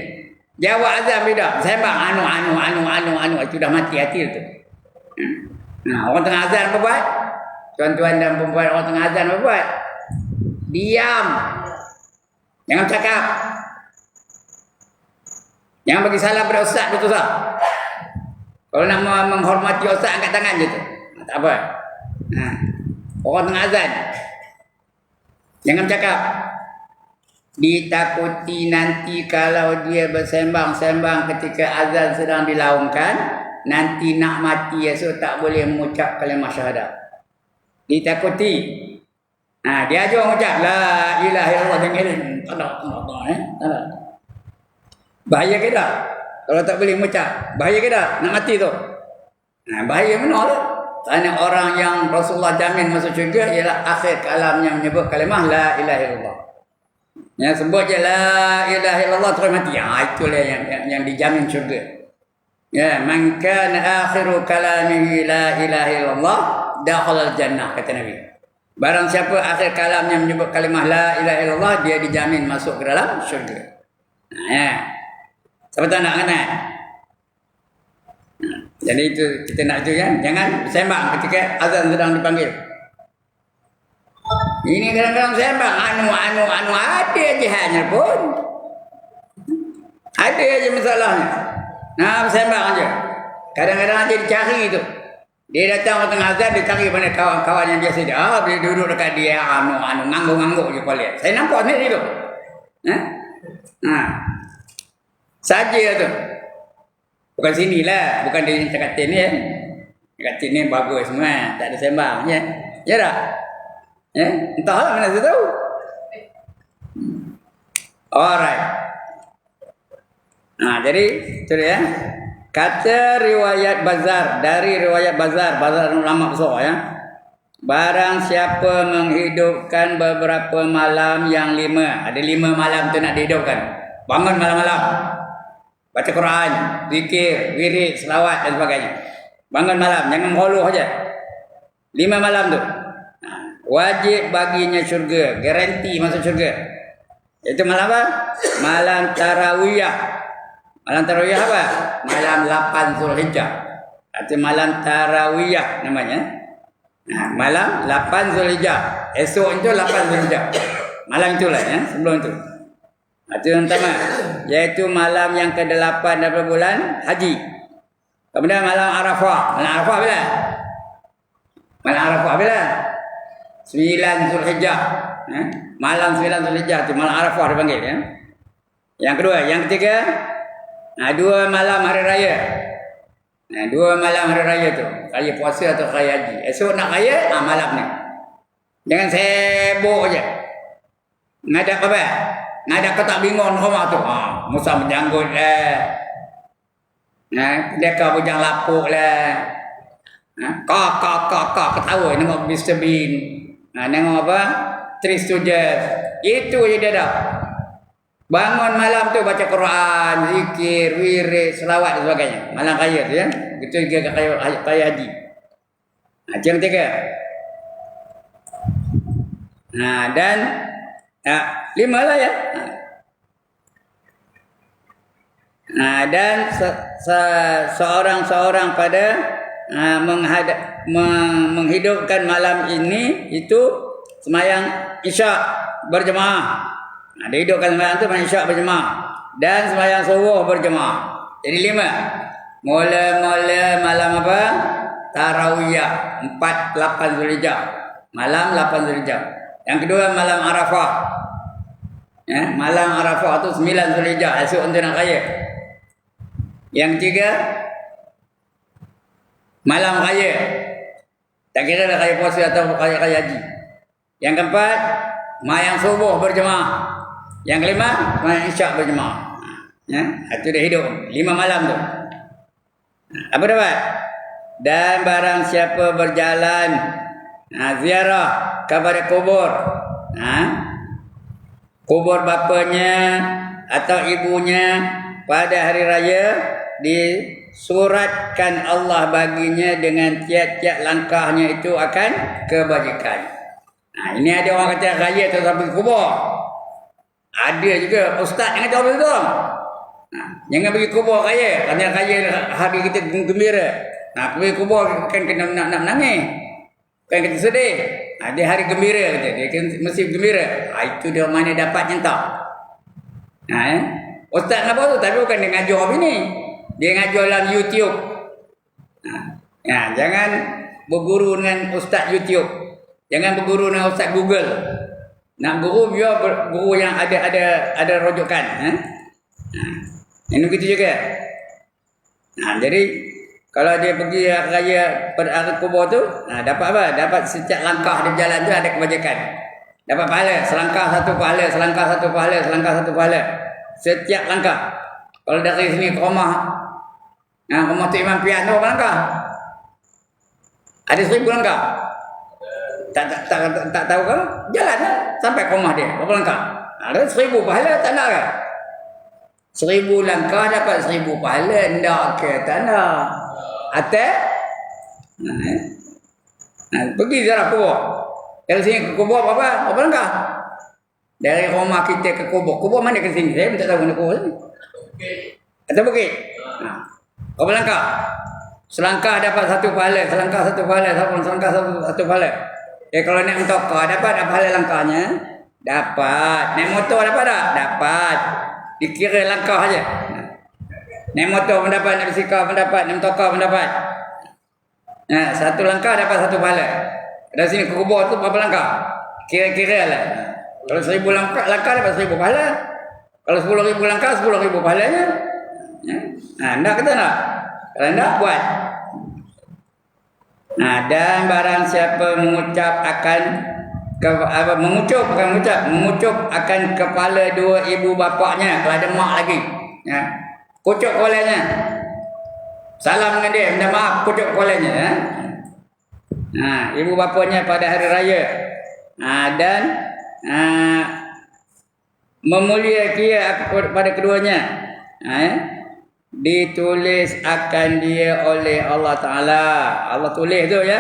Jawab azan beda, sembang anu itu dah mati hati tu. Orang tengah azan apa buat? Tuan-tuan dan perempuan, orang tengah azan apa buat? Diam. Jangan cakap. Jangan bagi salam pada ustaz betul tak? Kalau nak menghormati ustaz, angkat tangan je tu. Tak apa. Orang tengah azan. Jangan cakap. Ditakuti nanti kalau dia bersembang-sembang ketika azan sedang dilaungkan, nanti nak mati esok tak boleh mengucap kalimah syahadah. Ditakuti. Dia aja mengucap la ilaha illallah dengan tak. Bahaya ke tak? Kalau tak boleh mengucap, bahaya ke tak? Nak mati tu. Bahaya benar tu. Kerana orang yang Rasulullah jamin masuk syurga ialah akhir kalam yang menyebut kalimah la ilaha illallah. Yang sebut je la ilaha illallah terus mati. Itulah yang dijamin syurga. Ya, man kana akhiru kalamihi la ilaha illallah dakhala al-jannah, kata Nabi. Barang siapa akhir kalamnya menyebut kalimah la ilaha illallah, dia dijamin masuk ke dalam syurga. Ya. Siapa tak nak kena? Jadi itu kita nak itu kan, jangan sembang ketika azan sedang dipanggil. Ini kadang-kadang sembang anu ada aja hanya pun. Ada aja masalahnya. Nah, sembang aja. Kadang-kadang aja dicari itu. Dia datang ke tengah azan, dia cari mana kawan-kawan yang biasa dia. Dia duduk dekat dia, ngangguk-ngangguk je kau lihat. Saya nampak ni itu. Saja tu. Bukan sinilah, bukan di Cakatin ni. Cakatin ni bagus semua, tak ada sembang ya. Ya tak? Ya, entahlah mana saya tahu. Alright. Jadi itu dia. Kata riwayat Bazar, dari riwayat Bazar ulama besar ya. Barang siapa menghidupkan beberapa malam yang 5, ada 5 malam tu nak dihidupkan. Bangun malam-malam, baca Quran, zikir, wirid, selawat dan sebagainya. Bangun malam, jangan mengeluh aja. 5 malam tu wajib baginya syurga, garanti masuk syurga. Itu malam apa? Malam tarawiyah. Malam tarawiyah apa? Malam 8 Zulhijjah. Itu malam tarawiyah namanya. Malam 8 Zulhijjah. Esok itu 8 Zulhijjah. Malam itulah ya, sebelum itu. Itu yang pertama, yaitu malam yang ke-8 daripada bulan Haji. Kemudian malam Arafah. Malam Arafah bila? Malam Arafah bila? 9 Zulhijjah. Malam 9 Zulhijjah itu malam Arafah dipanggil ya. Yang kedua, yang ketiga, 2 malam hari raya. 2 malam hari raya tu, raya puasa atau raya haji. Esok nak raya, malam ni. Jangan sibuk je. Ngadak apa? Ngadak ketak bingung rumah tu. Musa menjanggut lah. Dia bujang lapuk lah. Kak ketawa nengok Mr. Bean. Nengok apa? Three Stooges. Itu je dia dah. Bangun malam tu baca Quran, zikir, wirid, selawat dan sebagainya. Malam raya tu ya. Itu juga raya haji. Itu yang ketiga. Dan 5 lah ya. Dan seorang pada menghidupkan malam ini itu semayang Isyak berjemaah. Dia hidupkan sembahyang tu sembahyang Isyak berjemaah dan sembahyang subuh berjemaah. Jadi 5. Mula-mula malam apa? Tarawiyah 8 Zulhijjah. Malam 8 Zulhijjah. Yang kedua malam Arafah. Malam Arafah tu 9 Zulhijjah, esok untuk nak raya. Yang ketiga malam raya. Tak kira dah raya puasa atau raya haji. Yang keempat sembahyang subuh berjemaah. Yang kelima, sembahyang Isyak berjemaah. Itu dah hidup 5 malam tu. Apa dapat? Dan barang siapa berjalan ziarah kepada kubur, kubur bapanya atau ibunya pada hari raya, disuratkan Allah baginya dengan tiap-tiap langkahnya itu akan kebajikan. Ini ada orang kata raya tu sampai kubur. Ada juga ustaz yang kata apa tu? Jangan pergi kubur raya. Kerana raya hari kita gembira. Pergi kubur kan kena nak menangis. Kan kita sedih. Dia hari gembira kata. Dia kan mesti gembira. Itu dia mana dapatnya tak? Ustaz apa tu? Tapi bukan dia ngajar apa ni. Dia ngajar dalam YouTube. Jangan berguru dengan ustaz YouTube. Jangan berguru dengan ustaz Google. Nak guru biar guru yang ada rujukan. Ini begitu juga. Jadi kalau dia pergi raya pada kubur tu, dapat apa? Dapat setiap langkah dia berjalan tu ada kebajikan. Dapat pahala, selangkah satu pahala, selangkah satu pahala, selangkah satu pahala. Setiap langkah. Kalau dari sini ke rumah, rumah tu Imam Pian tu berapa langkah? Ada 1000 langkah. Tak tahu kan? Jalan sampai ke rumah dia. Berapa langkah? Ada 1000 pahala, tak nak ke? 1000 langkah dapat 1000 pahala, tak ke? Tak nak. Atas? Pergi ziarah kubur. Dari sini ke kubur berapa langkah? Dari rumah kita ke kubur. Kubur mana ke sini? Saya pun tak tahu mana kubur sini. Atas bukit? Berapa langkah? Selangkah dapat 1 pahala, selangkah 1 pahala, selangkah satu pahala. Kalau naik motor dapat tak pahala langkahnya? Dapat. Naik motor dapat tak? Dapat. Dikira langkah aja. Naik motor pun dapat, naik bisikal pun dapat, naik motor pun dapat. 1 langkah dapat 1 pahala. Dari sini ke kubur tu berapa langkah? Kira-kira lah. Kalau 1000 langkah dapat 1000 pahala. Kalau 10,000 langkah 10,000 pahalanya. Nak kata nak? Kalau nak buat. Dan barang siapa mengucap akan kepala 2 ibu bapaknya, kalau ada mak lagi. Kucuk kepalanya. Salam dengan dia, minta maaf, kucuk kepalanya. Ibu bapanya pada hari raya. Dan memulia dia pada keduanya. Ditulis akan dia oleh Allah Ta'ala. Allah tulis tu ya.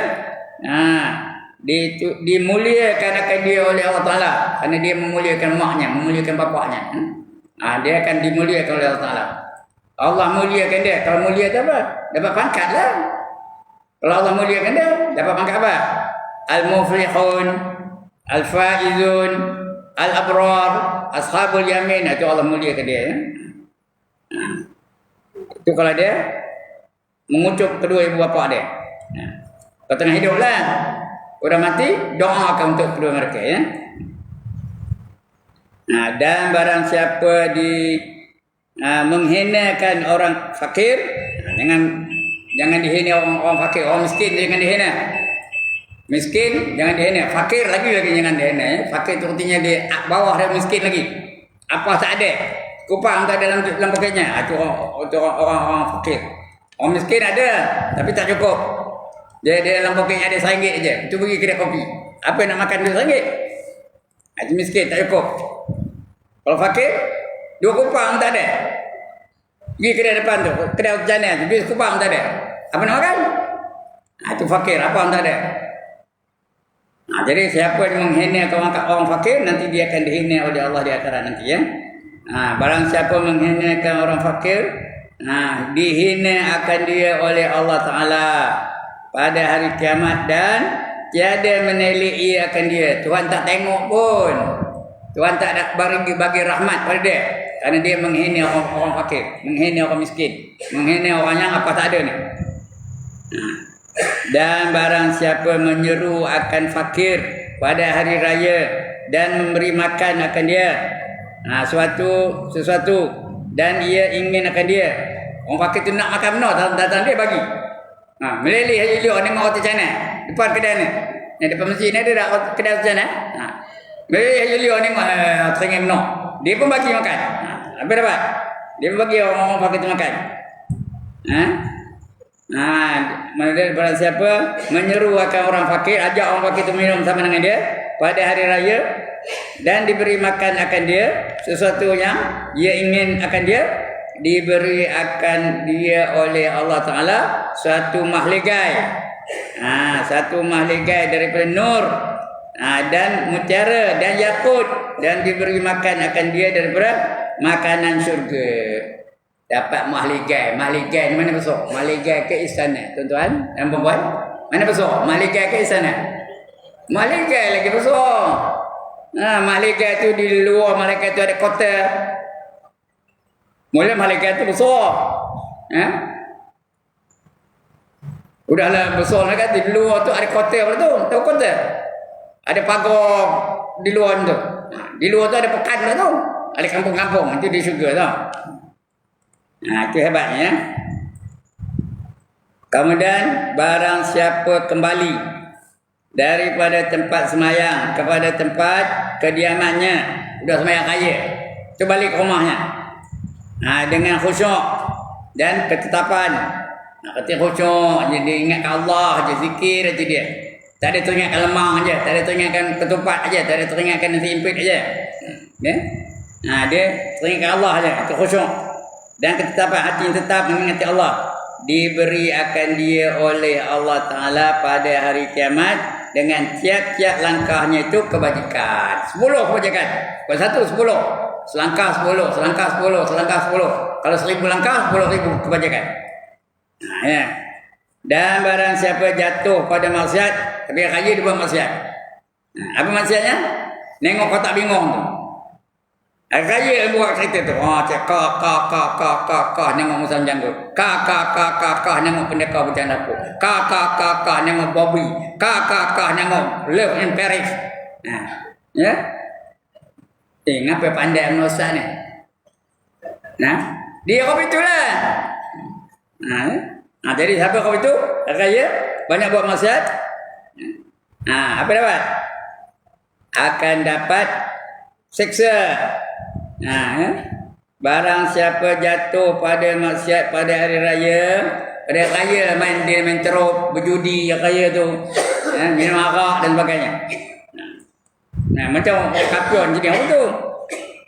Dimuliakan akan dia oleh Allah Ta'ala. Kerana dia memuliakan maknya, memuliakan bapaknya. Dia akan dimuliakan oleh Allah Ta'ala. Allah muliakan dia. Kalau mulia tu apa? Dapat pangkat lah. Kalau Allah muliakan dia, dapat pangkat apa? Al-muflihun, al-faizun, al-abrar, ashabul yamin. Itu Allah muliakan dia. Itu kalau dia mengucap kedua ibu bapa dia. Kalau tengah hidup lah, udah mati, doakan untuk kedua mereka ya. Dan barang siapa menghinakan orang fakir, jangan dihina orang fakir, orang miskin jangan dihina. Miskin jangan dihina, fakir lagi jangan dihina ya. Fakir tu artinya di bawah dari miskin lagi. Apa tak ada, kupang tak ada dalam pocketnya. Itu orang fakir. Orang miskin ada tapi tak cukup. Dia dalam pocketnya ada RM1 aja. Itu pergi kedai kopi. Apa nak makan RM2? Itu miskin tak cukup. Kalau fakir 2 kupang tak ada. Pergi kedai depan tu, kedai jana tu, 2 kupang tak ada. Apa nak makan? Itu fakir, apa tak ada. Jadi siapa yang menghina orang fakir, nanti dia akan dihina oleh Allah di akhirat nanti ya. Barang siapa menghinakan orang fakir, dihina akan dia oleh Allah Ta'ala pada hari kiamat, dan tiada meneliti akan dia. Tuhan tak tengok pun. Tuhan tak nak bagi rahmat pada dia, kerana dia menghina orang fakir, menghina orang miskin, menghina orang yang apa tak ada ni. Dan barang siapa menyeru akan fakir pada hari raya dan memberi makan akan dia sesuatu dan ia ingin akan dia. Orang fakir tu nak makan benar, datang dia bagi. Meleleh Haji Liok ni mau hotel sana depan kedai ni. Yang depan masjid ni ada tak kedai hotel sana? Meleleh Haji Liok ni teringat benar. Dia pun bagi makan. Apa dapat? Dia pun bagi orang fakir tu makan. Barang siapa menyeru akan orang fakir, ajak orang fakir tu minum sama dengan dia pada hari raya dan diberi makan akan dia sesuatu yang ia ingin akan dia, diberi akan dia oleh Allah Ta'ala suatu mahligai, satu mahligai daripada nur, dan mutiara dan yakut, dan diberi makan akan dia daripada makanan syurga. Dapat mahligai. Mahligai ni mana besar? Mahligai ke istana, tuan-tuan dan puan-puan? Mana besar? Mahligai ke istana? Mahligai lagi besar. Mahligai tu di luar mahligai tu ada kota. Mula mahligai tu besar. Udahlah besar lah kan. Di luar tu ada kota apa tu? Tahu kota? Ada pagar di luar tu. Di luar tu ada pekan tu. Ada kampung-kampung. Itu di syurga tu. Itu hebatnya. Kemudian barang siapa kembali daripada tempat semayang kepada tempat kediamannya, sudah semayang raya, itu balik ke rumahnya dengan khusyuk dan ketetapan. Ketika khusyuk, jadi ingatkan Allah aja, zikir aja dia. Tak ada teringatkan lemah aja, tak ada teringatkan ketupat aja, tak ada teringatkan nasi impit aja. Dia teringatkan Allah aja, itu khusyuk. Dan ketetapan hati yang tetap mengingati Allah, diberi akan dia oleh Allah Ta'ala pada hari kiamat dengan tiap-tiap langkahnya itu kebajikan. 10 kebajikan. Kalau 1, 10. Selangkah 10, selangkah 10, selangkah 10. Kalau 1000 langkah, 10,000 kebajikan. Dan barang siapa jatuh pada maksiat, tapi kaya dia buat maksiat. Apa maksiatnya? Nengok kotak bingung tu. Kaya buat cerita tu. Ka nengok musang janggut. Ka nengok pendekar bencana dapur. Ka nengok Bobby. Ka nengok Love in Paris. Ya. Ngapa pandai Ustaz ni? Dia kau itulah. Jadi siapa kau itu? Kaya banyak buat maksiat. Apa dapat? Akan dapat siksa. Barang siapa jatuh pada maksiat pada hari raya, pada kaya main teruk, berjudi yang kaya tu, minum arak dan sebagainya. Macam orang kafir jadi apa tu?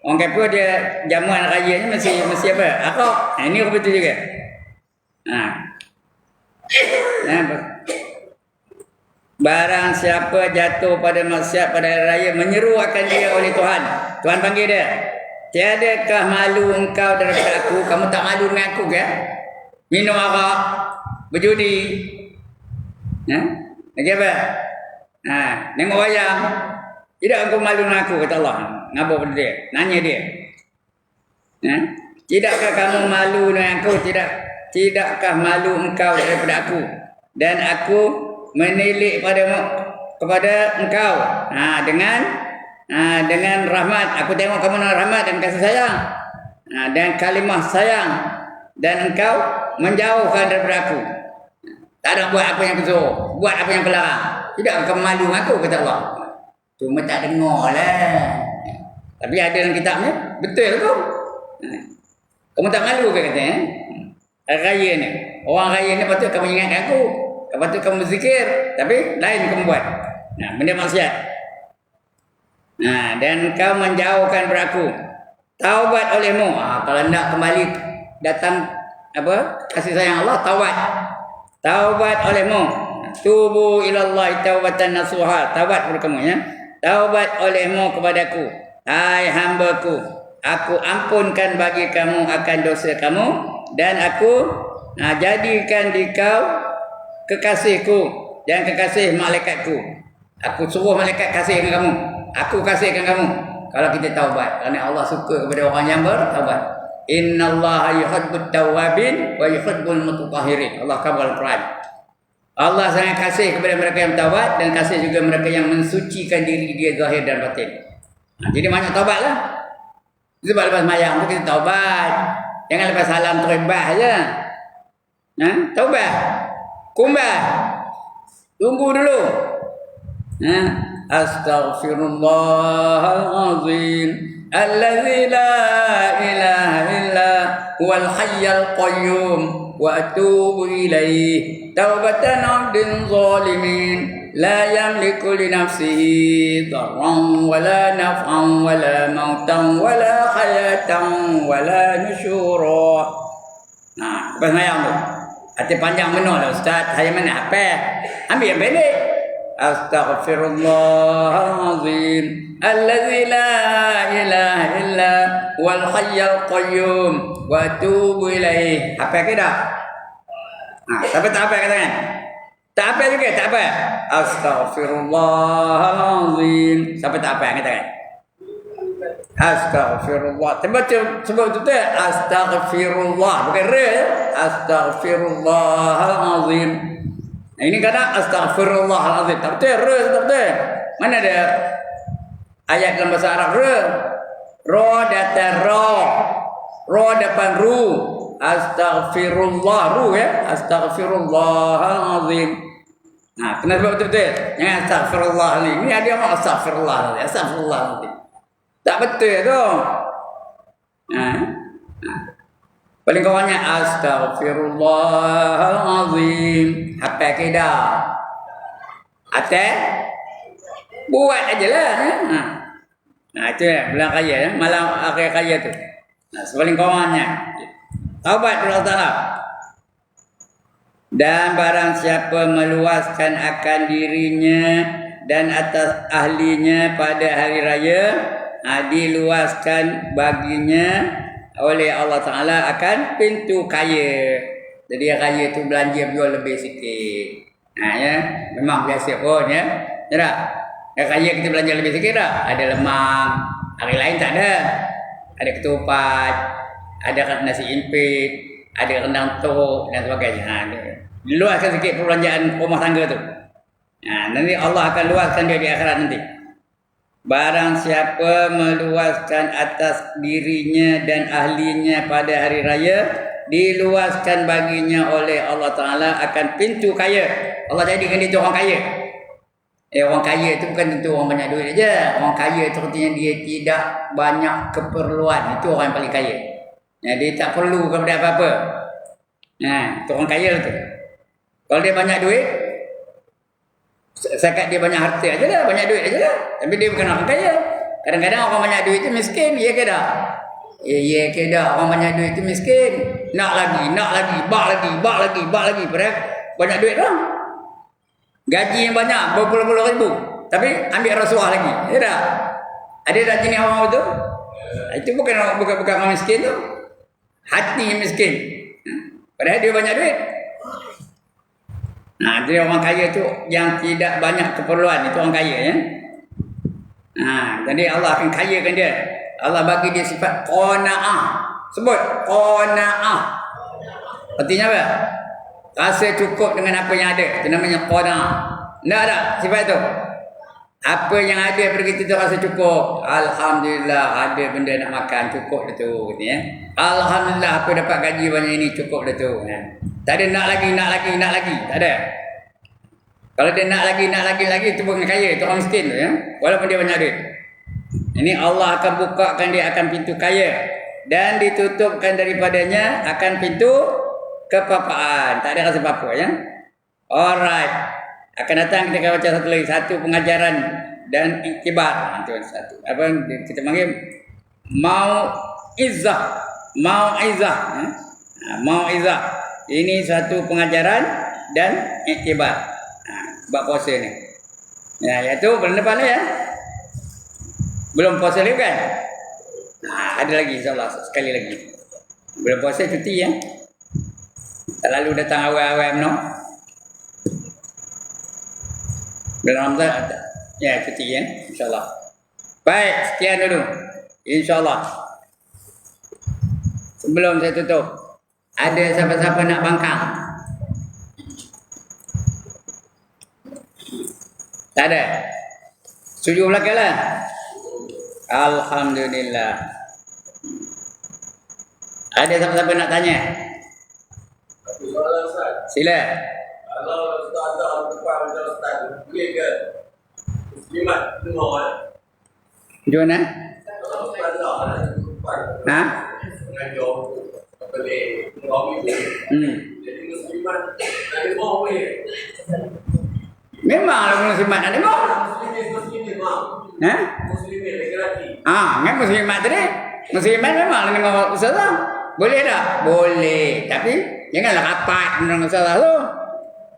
Orang kafir dia jamuan raya ni mesti apa? Arak. Ini apa betul juga. Barang siapa jatuh pada maksiat pada hari raya, menyeru akan dia oleh Tuhan. Tuhan panggil dia. Tiadakah malu engkau daripada aku? Kamu tak malu dengan aku ke? Minum arak, berjudi. Lagi apa? Nengok wayang. Tidak aku malu dengan aku, kata Allah. Ngapa pada dia? Nanya dia. Tidakkah kamu malu dengan aku? Tidakkah malu engkau daripada aku? Dan aku menilik kepada engkau dengan rahmat. Aku tengok kamu dengan rahmat dan kasih sayang, dan kalimah sayang, dan engkau menjauhkan daripada aku. Tak ada buat apa yang kesuruh, buat apa yang kelarang. Tidak kamu malu dengan aku, kata Allah. Cuma tak dengar lah. Tapi ada dalam kitab ni, betul tu. Kamu tak malu ke katanya? Raya ni, orang raya ni patut kamu ingatkan aku, patut kamu berzikir, tapi lain kamu buat. Benda maksiat. Dan kau menjauhkan daripada aku. Taubat olehmu. Kalau nak kembali datang kasih sayang Allah, taubat olehmu. Tubu ilallahi taubatan nasuha. Taubat kepada kamu ya. Taubat olehmu kepadaku, hai hamba-Ku. Aku ampunkan bagi kamu akan dosa kamu, dan aku jadikan dikau kekasihku dan kekasih malaikat-Ku. Aku suruh malaikat kasihkan kamu. Aku kasihkan kamu kalau kita taubat. Kerana Allah suka kepada orang yang bertaubat. Innallaha yuhibbut tawwabin wa yuhibbul mutatahhirin. Allah kata Al-Quran. Allah sangat kasih kepada mereka yang taubat, dan kasih juga mereka yang mensucikan diri dia zahir dan batin. Jadi banyak taubatlah. Sebab lepas mayang tu kita taubat. Jangan lepas salam terbah je. Taubat. Kumbah. Tunggu dulu. Astaghfirullahalazim allazi la ilaha illa huwal hayyul qayyum wa atubu ilaih taubatan 'abdin zalimin la yamliku li nafsihi darran wala naf'an wala mautan wala hayatan wala nusyura. Lepas mayang tu hati panjang benar lah Ustaz. Saya mana apa? Ambil yang pendek. Astaghfirullahalazim allazi la ilaha illa huwal hayyul qayyum wa atubu ilaih. Apa ke dah? Tapi tak apa katakan. Tak apa juga, tak apa. Astaghfirullahalazim. Sampai tak apa katakan. Astaghfirullah. Sebab tu astaghfirullah, bukan re. Astaghfirullahalazim. Ini kata astaghfirullahalazim. Tak betul, re tak betul. Mana ada ayat dalam bahasa Arab re? Ro datang ro. Ro depan ru. Astaghfirullah ru ya. Astaghfirullahalazim. Kenapa betul-betul? Jangan astaghfirullah ni. Ini ada yang astaghfirullah. Astaghfirullah. Tak betul tu. Paling kawannya astaghfirullahalazim. Apa kedah? Buat ajalah. Itu ya, bulan kaya ya, malam akhir kaya tu. Paling kawannya. Taubat kepada Allah Taala. Dan barang siapa meluaskan akan dirinya dan atas ahlinya pada hari raya, diluaskan baginya oleh Allah Ta'ala akan pintu kaya. Jadi yang kaya tu belanja jual lebih sikit. Ya, memang biasa pun ya. Ya tak? Yang kaya kita belanja lebih sikit tak? Ada lemang, hari lain tak ada. Ada ketupat, ada nasi impit, ada rendang tok dan sebagainya. Luaskan sikit perbelanjaan rumah tangga tu. Nanti Allah akan luaskan dia di akhirat nanti. Barang siapa meluaskan atas dirinya dan ahlinya pada hari raya, diluaskan baginya oleh Allah Ta'ala akan pintu kaya. Allah jadikan dia orang kaya. Orang kaya itu bukan tentu orang banyak duit aja. Orang kaya itu artinya dia tidak banyak keperluan. Itu orang yang paling kaya. Dia tak perlu kepada apa-apa. Itu orang kaya tu. Kalau dia banyak duit, zakat dia banyak harta aja dah, banyak duit aja dah. Tapi dia bukan orang kaya. Kadang-kadang orang banyak duit itu miskin, ya ke tak? Ya ke tak? Orang banyak duit itu miskin. Nak lagi, bak lagi. Padahal banyak duit dah. Gaji yang banyak, berpuluh-puluh ribu. Tapi ambil rasuah lagi, ya tak? Ada tak jenis orang itu? Itu bukan orang miskin tu. Hati yang miskin. Padahal dia banyak duit. Jadi orang kaya tu yang tidak banyak keperluan, itu orang kaya ya. Jadi Allah akan kayakan dia. Allah bagi dia sifat qanaah. Sebut qanaah. Artinya apa? Rasa cukup dengan apa yang ada. Itu namanya qanaah. Tak ada sifat tu. Apa yang ada pada kita tu rasa cukup. Alhamdulillah ada benda nak makan, cukup dah tu. Alhamdulillah aku dapat gaji banyak ini, cukup dah tu. Tak ada nak lagi. Tak ada. Kalau dia nak lagi, itu bukan kaya, itu orang miskin tu ya. Walaupun dia banyak duit. Ini Allah akan bukakan dia akan pintu kaya dan ditutupkan daripadanya akan pintu kepapaan. Tak ada rasa apa-apa ya. Alright. Akan datang kita akan baca satu lagi, satu pengajaran dan iktibar. Itu satu. Apa yang kita panggil mau'izah. Mau'izah. Ini satu pengajaran dan iktibar. Bab puasa ni. Iaitu bulan depan ya. Belum puasa lagi kan? Ada lagi insya-Allah sekali lagi. Bulan puasa cuti ya. Tak lalu datang awal-awal no. Bulan Ramadan ada. Ya cuti ya insya-Allah. Baik, sekian dulu. Insya-Allah. Sebelum saya tutup, ada siapa-siapa nak bangkang? Tak ada. Setuju belakang lah. Alhamdulillah. Ada siapa-siapa nak tanya? Sila. Kalau Ustaz ada tempat macam Ustaz, boleh ke muslimat dengar? Macam mana? Kalau Ustaz ada tempat mengajar boleh dengar itu. Jadi muslimat ada dengar boleh? Memanglah muslimat nak dengar. Muslimin mak. Muslimin lelaki. Kan muslimat tadi. Muslimat memanglah dengar ustazah. Boleh tak? Boleh. Tapi janganlah rapat dengan ustazah tu.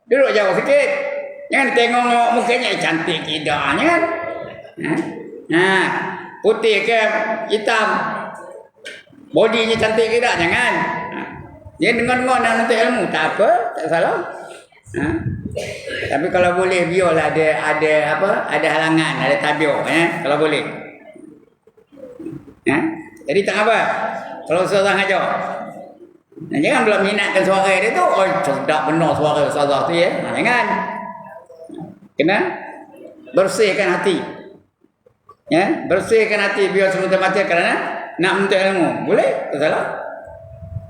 Duduk jauh sikit. Jangan tengok mukanya cantik tidak kan? Putih ke hitam. Bodinya cantik ke tak? Jangan. Dia dengar-dengar nak nuntut ilmu tak apa, tak salah. Tapi kalau boleh biarlah ada halangan, ada tabiur kalau boleh. Jadi tak apa. Kalau ustazah ngajar. Jangan belum minatkan suara dia tu. Oh, sedap benar suara ustazah tu ya. Jangan. Kena bersihkan hati. Ya, bersihkan hati biar semata-mata kerana nak menuntut ilmu. Boleh? Tak salah.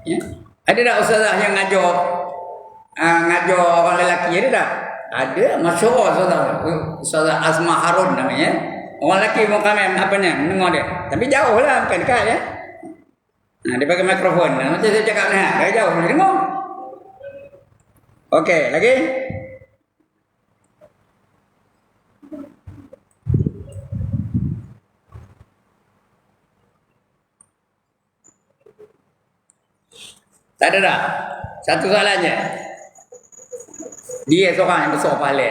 Ya. Ada tak ustazah yang ngajar orang lelaki ada tak? Ada, masyaallah ustazah Azma Harun namanya. Orang lelaki muka apanya mendengar dia. Tapi jauh lah, bukan dekat ya. Dia pakai mikrofon. Macam saya cakap ni, dari jauh boleh dengar. Okey, lagi? Tak ada dah. Satu soalannya. Dia seorang yang besar pahala.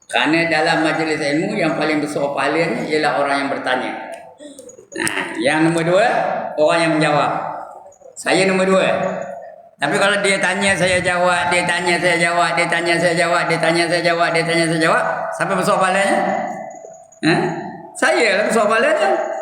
Kerana dalam majlis ilmu yang paling besar pahalanya ialah orang yang bertanya. Yang nombor 2, orang yang menjawab. Saya nombor 2. Tapi kalau dia tanya saya jawab, dia tanya saya jawab, dia tanya saya jawab, dia tanya saya jawab, dia tanya saya jawab, siapa besar kepalanya? Saya lah besar kepalanya.